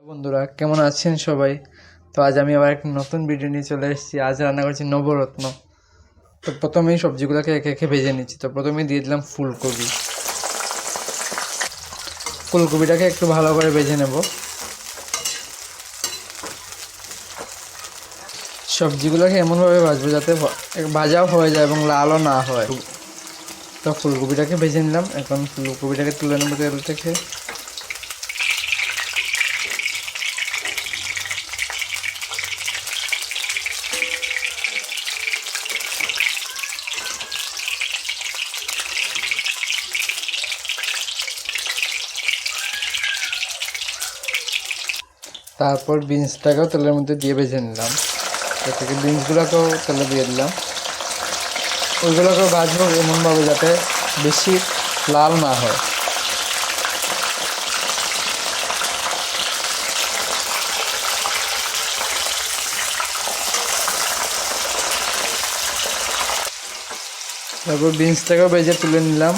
বন্ধুরা কেমন আছেন সবাই? তো আজ আমি আবার একটা নতুন ভিডিও নিয়ে চলে এসেছি। আজ রান্না করছি নবরত্ন। তো প্রথমেই সবজিগুলোকে একে একে ভেজে নিচ্ছি। তো প্রথমেই দিয়ে দিলাম ফুলকপি। ফুলকপিটাকে একটু ভালো করে ভেজে নেব। সবজিগুলোকে এমনভাবে ভাজবো যাতে ভাজাও হয়ে যায় এবং লালও না হয়। তো ফুলকপিটাকে ভেজে নিলাম। এখন ফুলকপিটাকে তুলে নেবো তেল থেকে। তারপর বিনসটাকেও তেলের মধ্যে দিয়ে ভেজে নিলাম। এর থেকে বিনসগুলোকেও তেলে দিয়ে দিলাম। ওইগুলোকেও ভাজবো এমনভাবে যাতে বেশি লাল না হয়। তারপর বিনসটাকেও ভেজে তুলে নিলাম।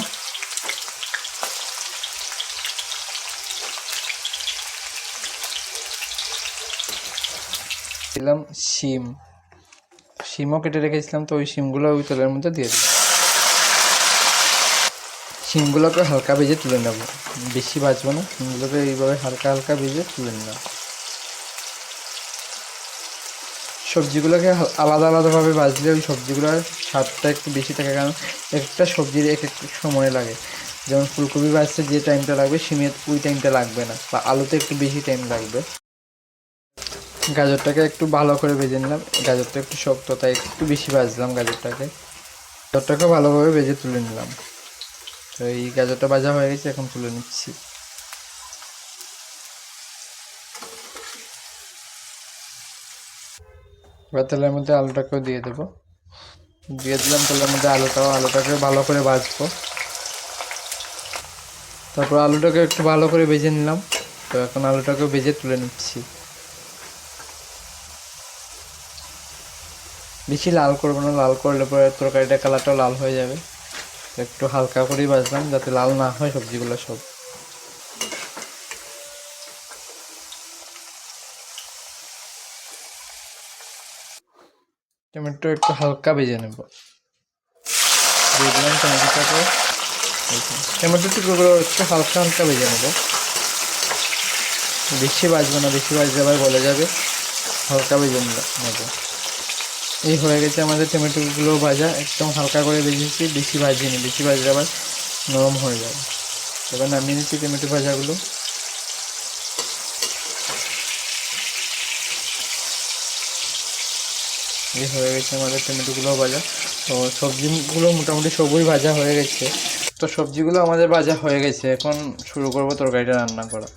দিলাম শিমও কেটে রেখেছিলাম। তো ওই শিমগুলো ওই তেলের মধ্যে দিয়ে দিলাম। শিমগুলোকে হালকা ভেজে তুলে নেব, বেশি ভাজবো না। শিমগুলোকে এইভাবে হালকা হালকা ভেজে তুলে নিলাম। সবজিগুলোকে আলাদা আলাদাভাবে ভাজলে ওই সবজিগুলোর স্বাদটা একটু বেশি থাকে, কারণ একটা সবজির এক এক সময় লাগে। যেমন ফুলকপি ভাজতে যে টাইমটা লাগবে শিমের ওই টাইমটা লাগবে না, বা আলুতে একটু বেশি টাইম লাগবে। গাজরটাকে একটু ভালো করে ভেজে নিলাম। গাজরটা একটু শক্ত, তাই একটু বেশি ভাজলাম গাজরটাকে ভালোভাবে ভেজে তুলে নিলাম। তো এই গাজরটা ভাজা হয়ে গেছে, এখন তুলে নিচ্ছি। এবার তেলের মধ্যে আলুটাকেও দিয়ে দেবো। দিয়ে দিলাম তেলের মধ্যে আলুটাকে ভালো করে ভাজবো। তারপর আলুটাকে একটু ভালো করে ভেজে নিলাম। তো এখন আলুটাকেও ভেজে তুলে নিচ্ছি। বেশি লাল করবো না, লাল করলে পরে তরকারিটা কালারটাও লাল হয়ে যাবে। একটু হালকা করেই ভাজলাম যাতে লাল না হয় সবজিগুলো সব। টমেটো একটু হালকা ভেজে নেব। দিয়ে দিলাম টমেটোটাকে। টমেটো টুকরোগুলো একটু হালকা হালকা ভেজে নেব, বেশি ভাজবো না, বেশি ভাজলে আবার গলে যাবে। হালকা ভেজে নেব। এই হয়ে গেছে আমাদের টমেটোগুলো ভাজা, একদম হালকা করে ভেজেছি, বেশি ভাজিনি, বেশি ভাজলে আবার নরম হয়ে যাবে। এবার নামিয়ে নিচ্ছি টমেটো ভাজাগুলো। এই হয়ে গেছে আমাদের টমেটোগুলো ভাজা। তো সবজিগুলো মোটামুটি সবই ভাজা হয়ে গেছে। তো সবজিগুলো আমাদের ভাজা হয়ে গেছে, এখন শুরু করব তরকারিটা রান্না করা।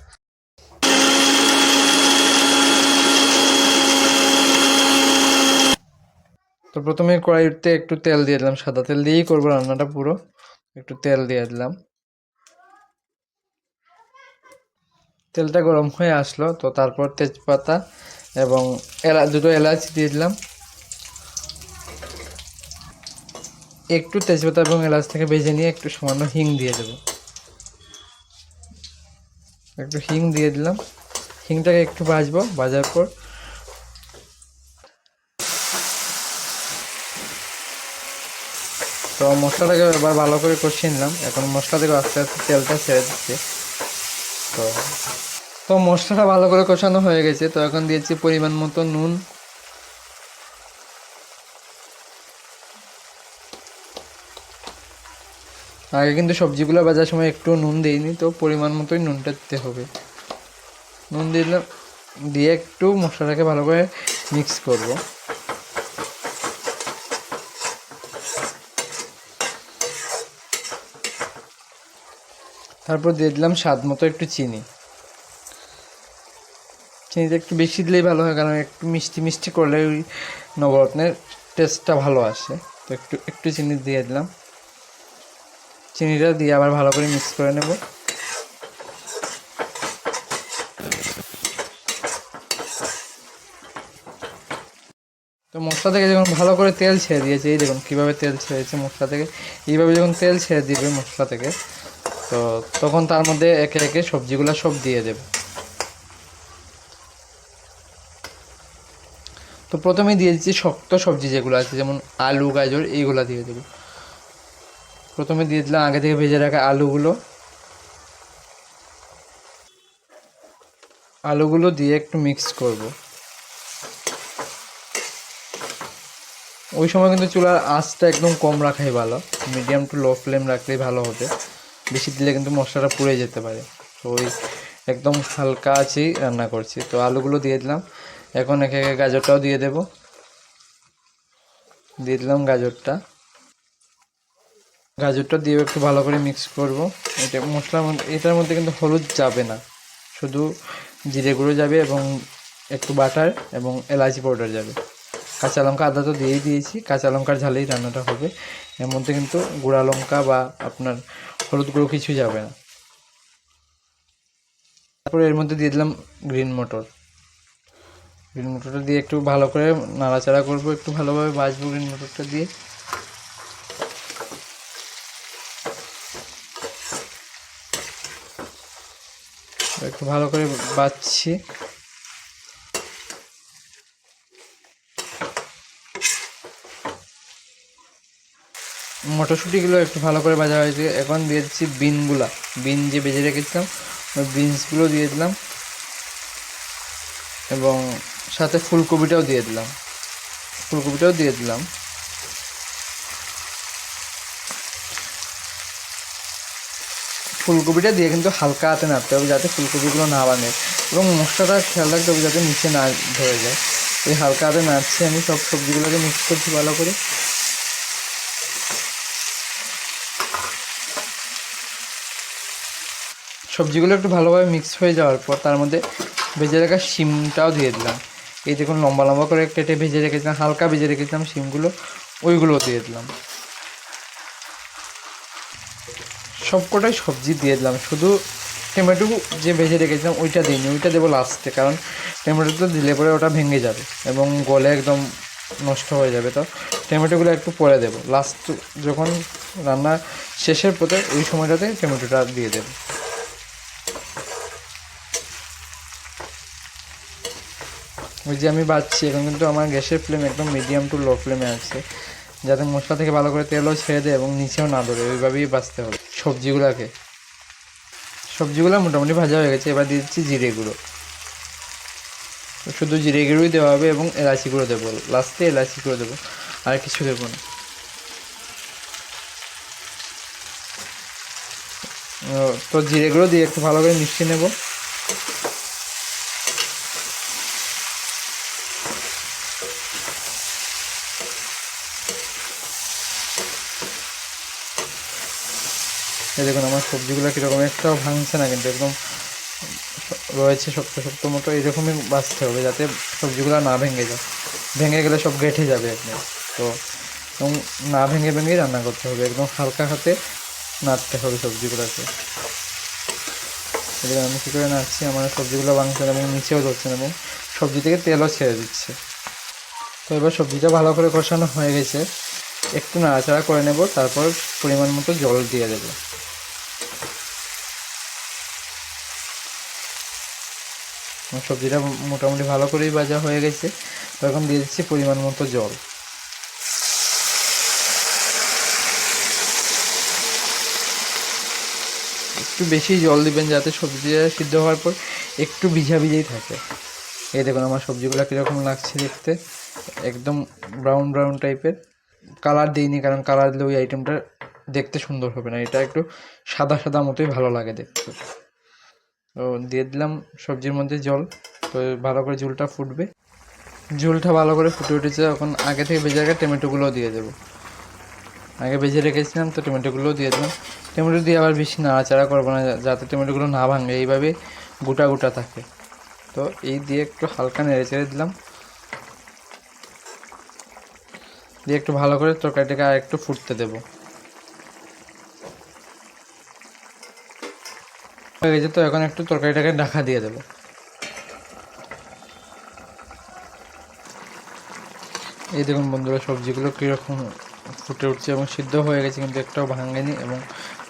তো প্রথমে কড়াইতে একটু তেল দিয়ে দিলাম, সাদা তেল দিয়েই করবো রান্নাটা পুরো। একটু তেল দিয়ে দিলাম। তেলটা গরম হয়ে আসলো, তো তারপর তেজপাতা এবং দুটো এলাচ দিয়ে দিলাম। একটু তেজপাতা এবং এলাচ থেকে ভেজে নিয়ে একটু সামান্য হিং দিয়ে দেবো। একটু হিং দিয়ে দিলাম। হিংটাকে একটু ভাজবো, ভাজার পর তো মশলাটাকে এবার ভালো করে কষিয়ে নিলাম। এখন মশলা থেকে আস্তে আস্তে তেলটা ছেড়ে দিচ্ছে। তো তো মশলাটা ভালো করে কষানো হয়ে গেছে। তো এখন দিয়েছি পরিমাণ মতো নুন। আগে কিন্তু সবজিগুলো ভাজার সময় একটু নুন দিইনি, তো পরিমাণ মতোই নুনটা দিতে হবে। নুন দিয়ে দিলাম, দিয়ে একটু মশলাটাকে ভালো করে মিক্স করব। তারপর দিয়ে দিলাম স্বাদ মতো একটু চিনি। চিনিটা একটু বেশি দিলেই ভালো হয়, কারণ একটু মিষ্টি মিষ্টি করলে ওই নবরত্নের টেস্টটা ভালো আসে। তো একটু একটু চিনি দিয়ে দিলাম। চিনিটা দিয়ে আবার ভালো করে মিক্স করে নেব। তো মশলা থেকে যখন ভালো করে তেল ছেড়ে দিয়েছে, এই দেখুন কীভাবে তেল ছেড়েছে মশলা থেকে। এইভাবে যখন তেল ছেড়ে দিবে মশলা থেকে, তো তখন তার মধ্যে একে একে সবজিগুলো সব দিয়ে দেব। তো প্রথমেই দিয়ে দিচ্ছি শক্ত সবজি যেগুলো আছে, যেমন আলু, গাজর, এইগুলো দিয়ে দেবো। প্রথমে দিয়ে দিলাম আগে থেকে ভেজে রাখা আলুগুলো দিয়ে একটু মিক্স করব। ওই সময় কিন্তু চুলার আঁচটা একদম কম রাখাই ভালো, মিডিয়াম টু লো ফ্লেম রাখলেই ভালো হবে। বেশি দিলে কিন্তু মশলাটা পুড়ে যেতে পারে। তো ওই একদম হালকা আঁচেই রান্না করছি। তো আলুগুলো দিয়ে দিলাম। এখন একে একে গাজরটাও দিয়ে দিলাম গাজরটা দিয়ে একটু ভালো করে মিক্স করব। এটা এটার মধ্যে কিন্তু হলুদ যাবে না, শুধু জিরে গুঁড়ো যাবে এবং একটু বাটার এবং এলাচি পাউডার যাবে। কাঁচা লঙ্কা, আদা তো দিয়েই দিয়েছি, কাঁচা লঙ্কার ঝালেই রান্নাটা হবে। এর মধ্যে কিন্তু গুঁড়া লঙ্কা বা আপনার হলুদ গুঁড়ো কিছু যাবে না। তারপরে এর মধ্যে দিয়ে দিলাম গ্রিন মটরটা দিয়ে একটু ভালো করে নাড়াচাড়া করব, একটু ভালোভাবে ভাজবো গ্রিন মটরটা দিয়ে। একটু ভালো করে বাছছি। মটরশুঁটিগুলো একটু ভালো করে ভাজা হয়েছে। এখন দিয়ে দিচ্ছি বিন যে ভেজে রেখেছিলাম ওই বিনসগুলো দিয়ে দিলাম এবং সাথে ফুলকপিটাও দিয়ে দিলাম। ফুলকপিটা দিয়ে কিন্তু হালকা হাতে নাড়তে হবে যাতে ফুলকপিগুলো না ভাঙে, এবং মশলাটা খেয়াল রাখতে হবে যাতে নিচে না ধরে যায়। এই হালকা হাতে নাড়ছি, আমি সব সবজিগুলোকে মিক্স করছি ভালো করে। সবজিগুলো একটু ভালোভাবে মিক্স হয়ে যাওয়ার পর তার মধ্যে ভেজে রাখা শিমটাও দিয়ে দিলাম। এই দেখুন লম্বা লম্বা করে কেটে ভেজে রেখেছিলাম, হালকা ভেজে রেখেছিলাম শিমগুলো, ওইগুলো দিয়ে দিলাম। সবকটাই সবজি দিয়ে দিলাম, শুধু টমেটো যে ভেজে রেখেছিলাম ওইটা দিইনি, ওইটা দেবো লাস্টে, কারণ টমেটো দিলে পরে ওটা ভেঙে যাবে এবং গলে একদম নষ্ট হয়ে যাবে। তো টমেটোগুলো একটু পরে দেবো, লাস্ট যখন রান্না শেষের পথে ওই সময়টাতে টমেটোটা দিয়ে দেবো। ওই যে আমি বাচ্ছি, এখন কিন্তু আমার গ্যাসের ফ্লেম একদম মিডিয়াম টু লো ফ্লেমে আছে, যাতে মশলা থেকে ভালো করে তেলও ছেড়ে দেয় এবং নিচেও না ধরে, ওইভাবেই বাছতে হবে সবজিগুলো মোটামুটি ভাজা হয়ে গেছে। এবার দিয়ে দিচ্ছি জিরে গুঁড়ো, শুধু জিরে গুঁড়োই দেওয়া হবে এবং এলাচি গুঁড়ো দেবো লাস্টে, এলাচি গুঁড়ো দেবো, আর কিছু দেবো না। তো জিরে গুঁড়ো দিয়ে একটু ভালো করে মিশিয়ে নেব। দেখুন আমার সবজিগুলো কীরকম, একটাও ভাঙছে না কিন্তু, একদম রয়েছে শক্ত মতো। এরকমই বাছতে হবে যাতে সবজিগুলো না ভেঙে যায়, ভেঙে গেলে সব গেঁঠে যাবে একদম। তো এবং না ভেঙেই রান্না করতে হবে, একদম হালকা হাতে নাড়তে হবে সবজিগুলোকে। এদিকে আমি কী করে নাড়ছি, আমার সবজিগুলো ভাঙছে না এবং নিচেও ধরছে না এবং সবজি থেকে তেলও ছেড়ে দিচ্ছে। তো এবার সবজিটা ভালো করে কষানো হয়ে গেছে, একটু নাড়াচাড়া করে নেব, তারপর পরিমাণ মতো জল দিয়ে দেবো। সবজিটা মোটামুটি ভালো করেই ভাজা হয়ে গেছে। তো এখন দিয়ে দিচ্ছি পরিমাণ মতো জল। একটু বেশি জল দিবেন যাতে সবজিটা সিদ্ধ হওয়ার পর একটু ভিজাই থাকে। এই দেখুন আমার সবজিগুলো কীরকম লাগছে দেখতে, একদম ব্রাউন টাইপের। কালার দিইনি, কারণ কালার দিলে ওই আইটেমটা দেখতে সুন্দর হবে না, এটা একটু সাদা মতোই ভালো লাগে দেখতে। তো দিয়ে দিলাম সবজির মধ্যে জল। তো ভালো করে ঝোলটা ভালো করে ফুটে উঠেছে। এখন আগে থেকে ভেজে রাখা টমেটোগুলোও দিয়ে দেবো। আগে ভেজে রেখেছিলাম তো টমেটোগুলোও দিয়ে দিলাম। টমেটো দিয়ে আবার বেশি নাড়াচাড়া করবো না, যাতে টমেটোগুলো না ভাঙে, এইভাবে গোটা থাকে। তো এই দিয়ে একটু হালকা নেড়ে চেড়ে দিলাম, দিয়ে একটু ভালো করে তরকারিটাকে আর একটু ফুটতে দেবো। হয়ে গেছে, তো এখন একটু তরকারিটাকে ঢাকা দিয়ে দেবো। এই দেখুন বন্ধুরা সবজিগুলো কীরকম ফুটে উঠছে এবং সিদ্ধ হয়ে গেছে, কিন্তু একটাও ভাঙেনি এবং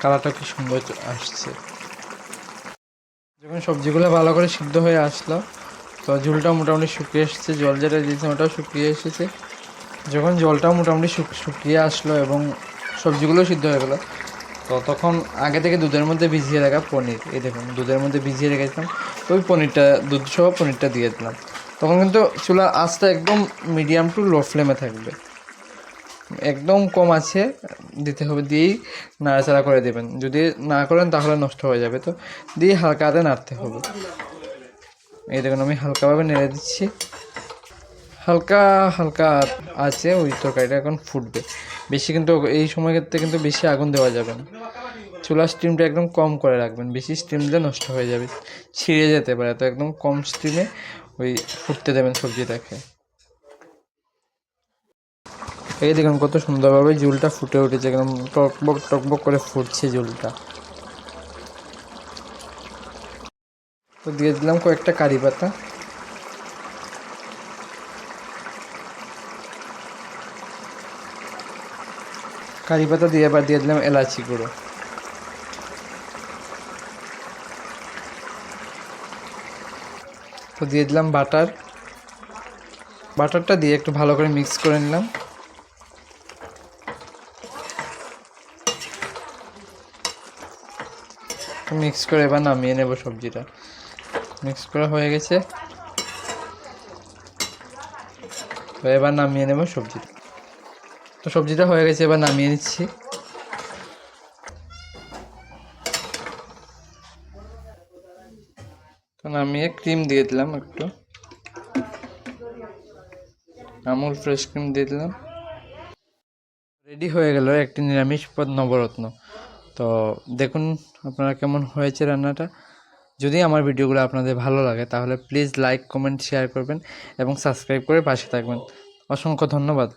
কালারটা কি সুন্দর আসছে। যখন সবজিগুলো ভালো করে সিদ্ধ হয়ে আসলো, তো তো ঝোলটাও মোটামুটি শুকিয়ে এসেছে, জল যেটা দিয়েছিলাম ওটাও শুকিয়ে এসেছে। যখন জলটাও মোটামুটি শুকিয়ে আসলো এবং সবজিগুলো সিদ্ধ হয়ে গেলো, তো তখন আগে থেকে দুধের মধ্যে ভিজিয়ে রাখা পনির, এই দেখুন দুধের মধ্যে ভিজিয়ে রেখেছিলাম, তো ওই পনিরটা দুধ সহ পনিরটা দিয়ে দিলাম। তখন কিন্তু চুলার আঁচটা একদম মিডিয়াম টু লো ফ্লেমে থাকবে, একদম কম আছে দিতে হবে, দিয়েই নাড়াচাড়া করে দেবেন। যদি না করেন তাহলে নষ্ট হয়ে যাবে, তো দিয়ে হালকা হাতে নাড়তে হবে। এই দেখুন আমি হালকাভাবে নেড়ে দিচ্ছি, হালকা হালকা আছে ওই তরকারিটা এখন ফুটবে। বেশি কিন্তু এই সময় ক্ষেত্রে কিন্তু বেশি আগুন দেওয়া যাবে না, চুলার স্টিমটা একদম কম করে রাখবেন, বেশি স্টিম দিলে নষ্ট হয়ে যাবে, ছিঁড়ে যেতে পারে। তো একদম কম স্টিমে ওই ফুটতে দেবেন সবজিটাকে। এই দেখুন কত সুন্দরভাবে ঝোলটা ফুটে উঠেছে, একদম টকবক টকবক করে ফুটছে ঝোলটা। তো দিয়ে দিলাম কয়েকটা কারি পাতা, কারি পাতা দিয়ে এবার দিয়ে দিলাম এলাচি গুঁড়ো। তো দিয়ে দিলাম বাটারটা দিয়ে একটু ভালো করে মিক্স করে নিলাম। মিক্স করে এবার নামিয়ে নেব সবজিটা। মিক্স করা হয়ে গেছে, তো এবার নামিয়ে নেব সবজিটা। তো সবজিটা হয়ে গেছে, এবার নামিয়ে নিচ্ছি। তো নামিয়ে ক্রিম দিয়ে দিলাম, একটু আমুল ফ্রেশ ক্রিম দিয়ে দিলাম। রেডি হয়ে গেল একটি নিরামিষ পদ নবরত্ন। তো দেখুন আপনারা কেমন হয়েছে রান্নাটা। যদি আমার ভিডিওগুলো আপনাদের ভালো লাগে তাহলে প্লিজ লাইক, কমেন্ট, শেয়ার করবেন এবং সাবস্ক্রাইব করে পাশে থাকবেন। অসংখ্য ধন্যবাদ।